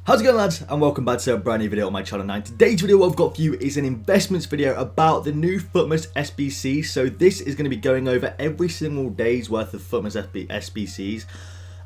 How's it going, lads, and welcome back to a brand new video on my channel. Now, today's video what I've got for you is an investments video about the new FUTMAS SBC. So this is going to be going over every single day's worth of FUTMAS SBCs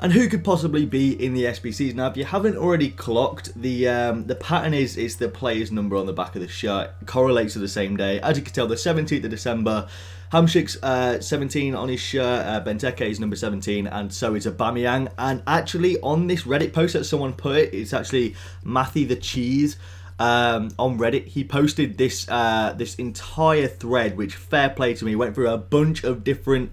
and who could possibly be in the SBCs. Now, if you haven't already clocked, the pattern is the player's number on the back of the shirt. It correlates to the same day. As you can tell, the 17th of December, Hamshik's 17 on his shirt, Benteke is number 17, and so is Aubameyang. And actually, on this Reddit post that someone put it's actually Matthew the Cheese on Reddit. He posted this this entire thread, which, fair play to me, went through a bunch of different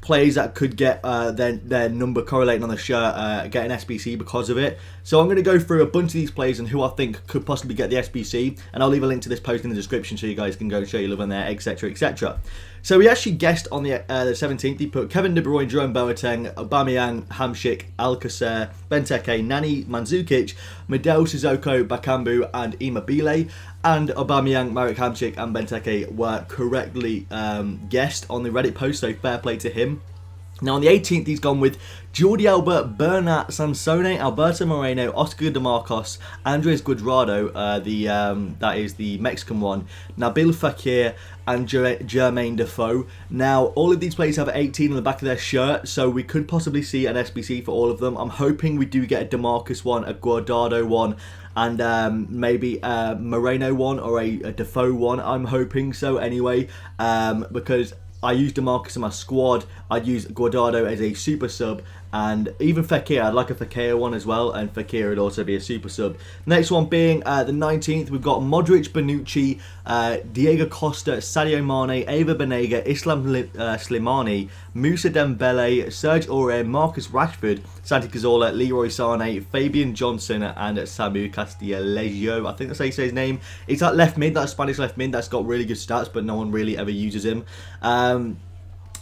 players that could get their number correlating on the shirt, get an SBC because of it. So I'm going to go through a bunch of these players and who I think could possibly get the SBC, and I'll leave a link to this post in the description so you guys can go and show your love on there, etc, etc. So he actually guessed on the 17th. He put Kevin De Bruyne, Jerome Boateng, Aubameyang, Hamshik, Alcacer, Benteke, Nani, Mandzukic, Medel, Sissoko, Bakambu, and Immobile. And Aubameyang, Marek Hamšík, and Benteke were correctly guessed on the Reddit post, so fair play to him. Now on the 18th, he's gone with Jordi Alba, Bernat, Sansone, Alberto Moreno, Oscar De Marcos, Andres Guadrado, that is the Mexican one, Nabil Fekir, and Jermaine Defoe. Now, all of these players have 18 on the back of their shirt, so we could possibly see an SBC for all of them. I'm hoping we do get a De Marcos one, a Guardado one, and maybe a Moreno one or a Defoe one. I'm hoping so anyway, because I use DeMarcus in my squad. I'd use Guardado as a super sub, and even Fekir, I'd like a Fekir one as well, and Fekir would also be a super sub. Next one being the 19th, we've got Modric, Bonucci, Diego Costa, Sadio Mane, Ava Banega, Islam Slimani, Moussa Dembele, Serge Aurier, Marcus Rashford, Santi Cazorla, Leroy Sane, Fabian Johnson, and Samu Castillejo. I think that's how you say his name. It's that left mid, that Spanish left mid that's got really good stats, but no one really ever uses him.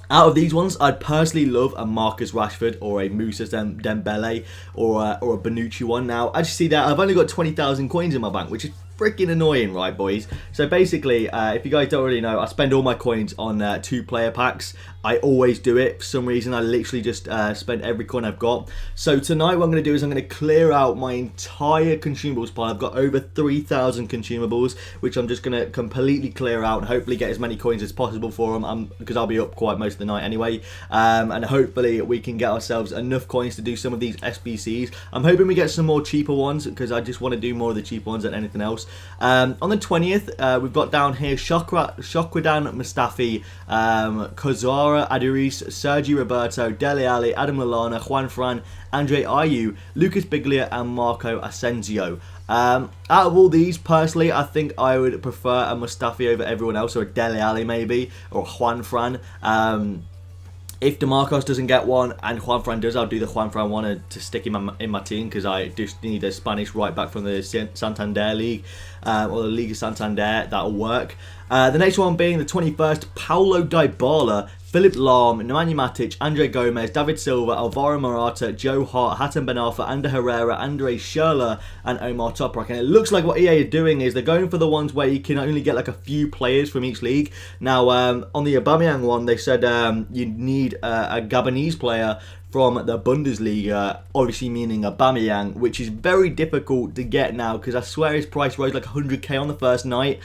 Out of these ones, I'd personally love a Marcus Rashford or a Moussa Dembele or a Bonucci one. Now, as you see there, I've only got 20,000 coins in my bank, which is freaking annoying, right, boys? So basically, if you guys don't already know, I spend all my coins on 2-player packs. I always do it. For some reason, I literally just spend every coin I've got. So tonight, what I'm going to do is I'm going to clear out my entire consumables pile. I've got over 3,000 consumables, which I'm just going to completely clear out and hopefully get as many coins as possible for them, because I'll be up quite most of the night anyway. And hopefully, we can get ourselves enough coins to do some of these SBCs. I'm hoping we get some more cheaper ones, because I just want to do more of the cheap ones than anything else. On the 20th, we've got down here Shokwidan Mustafi, Kozara Aduris, Sergi Roberto, Dele Alli, Adam Lallana, Juan Fran, Andre Ayew, Lucas Biglia, and Marco Asensio. Out of all these, personally, I think I would prefer a Mustafi over everyone else, or a Dele Alli maybe, or Juan Fran. If DeMarcos doesn't get one and Juan Fran does, I'll do the Juan Fran one to stick him in my team, because I just need a Spanish right back from the Santander League, or the Liga Santander. That'll work. The next one being the 21st, Paulo Dybala, Philip Lahm, Nemanja Matic, Andre Gomez, David Silva, Alvaro Morata, Joe Hart, Hatem Ben Arfa, Ander Herrera, Andre Schürrle, and Omar Toprak. And it looks like what EA are doing is they're going for the ones where you can only get like a few players from each league. Now, on the Aubameyang one, they said you need a Gabonese player from the Bundesliga, obviously meaning Aubameyang, which is very difficult to get now, because I swear his price rose like 100k on the first night.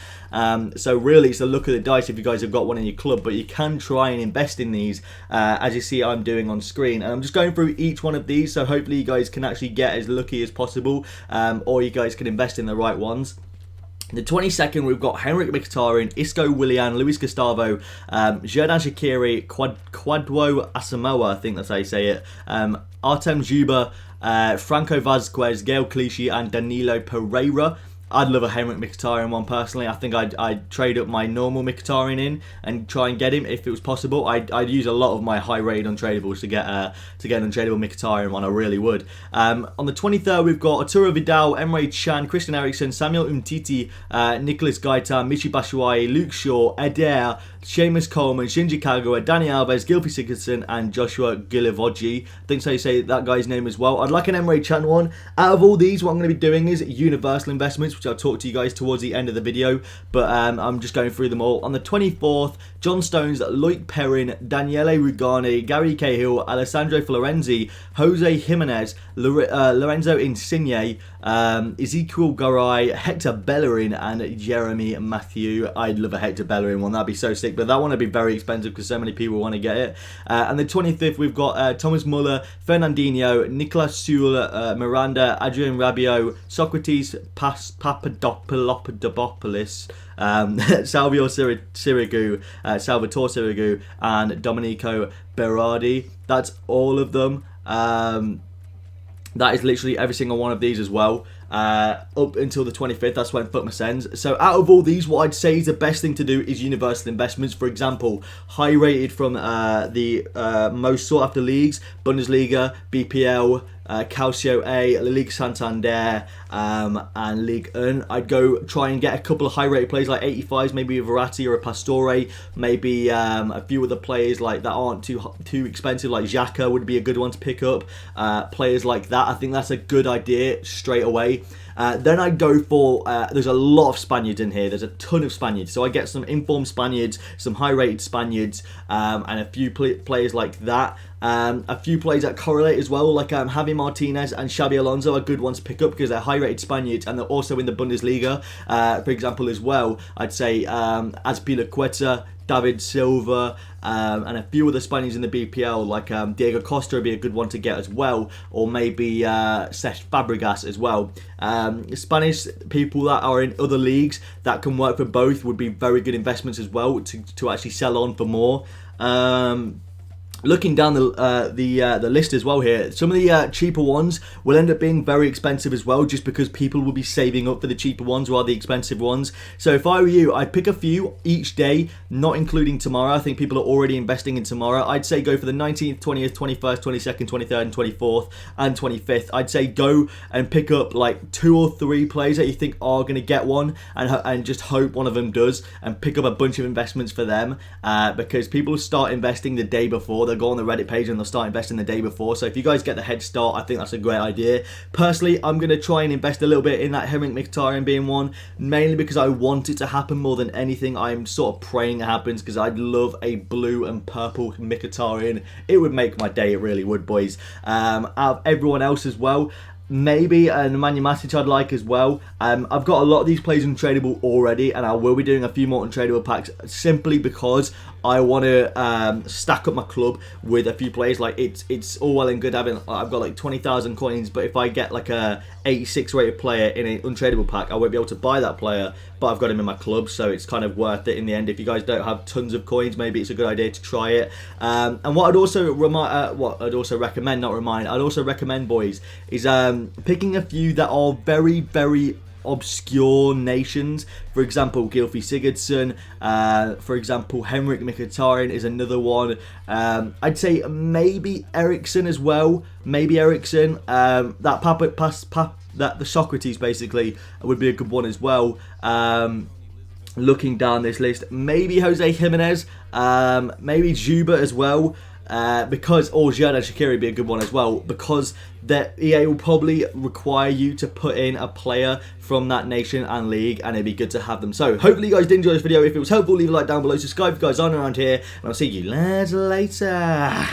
So really, it's a look of the dice if you guys have got one in your club, but you can try and invest in these, as you see I'm doing on screen. And I'm just going through each one of these, so hopefully you guys can actually get as lucky as possible, or you guys can invest in the right ones. The 22nd, we've got Henrik Mkhitaryan, Isco Willian, Luis Gustavo, Xherdan Shaqiri, Kwadwo Asamoah, I think that's how you say it, Artem Zuba, Franco Vazquez, Gael Clichy, and Danilo Pereira. I'd love a Henrik Mkhitaryan one personally. I think I'd trade up my normal Mkhitaryan in and try and get him if it was possible. I'd use a lot of my high rated untradables to get an untradeable Mkhitaryan one. I really would. On the 23rd, we've got Arturo Vidal, Emre Can, Christian Eriksen, Samuel Umtiti, Nicholas Gaeta, Michy Batshuayi, Luke Shaw, Eder, Seamus Coleman, Shinji Kagawa, Danny Alves, Gylfi Sigurdsson, and Joshua Gulivogi. I think so you say that guy's name as well. I'd like an Emre Can one. Out of all these, what I'm going to be doing is universal investments, which I'll talk to you guys towards the end of the video, but I'm just going through them all. On the 24th, John Stones, Loic Perrin, Daniele Rugani, Gary Cahill, Alessandro Florenzi, Jose Jimenez, Lorenzo Insigne, Ezekiel Garay, Hector Bellerin, and Jeremy Matthew. I'd love a Hector Bellerin one, that'd be so sick, but that one would be very expensive because so many people want to get it. And the 25th, we've got Thomas Muller, Fernandinho, Nicolas Sewell, Miranda, Adrian Rabiot, Socrates Papadopoulos, Salvatore Sirigu, and Domenico Berardi. That's all of them. That is literally every single one of these as well. Up until the 25th, that's when FUTMAS ends. So out of all these, what I'd say is the best thing to do is universal investments. For example, high rated from the most sought after leagues: Bundesliga, BPL, Calcio A, La Liga Santander, and Ligue 1. I'd go try and get a couple of high rated players like 85s, maybe a Verratti or a Pastore, maybe a few other players like that aren't too expensive, like Xhaka would be a good one to pick up. Players like that, I think that's a good idea straight away. Then I'd go for, there's a lot of Spaniards in here, there's a ton of Spaniards, so I get some informed Spaniards, some high rated Spaniards, and a few players like that. A few players that correlate as well, like Javi Martinez and Xabi Alonso are good ones to pick up because they're high rated Spaniards and they're also in the Bundesliga, for example, as well. I'd say Azpilicueta, David Silva, and a few other Spaniards in the BPL, like Diego Costa would be a good one to get as well, or maybe Cesc Fabregas as well. Spanish people that are in other leagues that can work for both would be very good investments as well to actually sell on for more. Looking down the list as well here, some of the cheaper ones will end up being very expensive as well, just because people will be saving up for the cheaper ones rather than the expensive ones. So if I were you, I'd pick a few each day, not including tomorrow. I think people are already investing in tomorrow. I'd say go for the 19th, 20th, 21st, 22nd, 23rd, and 24th, and 25th. I'd say go and pick up like 2 or 3 players that you think are going to get one, and just hope one of them does, and pick up a bunch of investments for them, because people start investing the day before. They'll go on the Reddit page and they'll start investing the day before. So if you guys get the head start, I think that's a great idea. Personally, I'm going to try and invest a little bit in that Henrik Mkhitaryan being one, mainly because I want it to happen more than anything. I'm sort of praying it happens because I'd love a blue and purple Mkhitaryan. It would make my day, it really would, boys. Out of everyone else as well, maybe an Nemanja Matic I'd like as well. I've got a lot of these players untradeable already, and I will be doing a few more untradeable packs simply because I want to stack up my club with a few players. Like it's all well and good having, I've got like 20,000 coins, but if I get like a 86 rated player in an untradeable pack, I won't be able to buy that player, but I've got him in my club, so it's kind of worth it in the end. If you guys don't have tons of coins, maybe it's a good idea to try it. And what I'd also recommend, boys, is picking a few that are very, very obscure nations. For example, Gylfi Sigurdsson, for example, Henrik Mkhitaryan is another one. I'd say maybe Ericsson as well. Maybe Ericsson. The Socrates basically would be a good one as well. Looking down this list, maybe Jose Jimenez, maybe Juba as well. Because Jordan Shaqiri would be a good one as well, because the EA will probably require you to put in a player from that nation and league, and it'd be good to have them. So hopefully you guys did enjoy this video. If it was helpful, leave a like down below, subscribe if you guys aren't around here, and I'll see you later.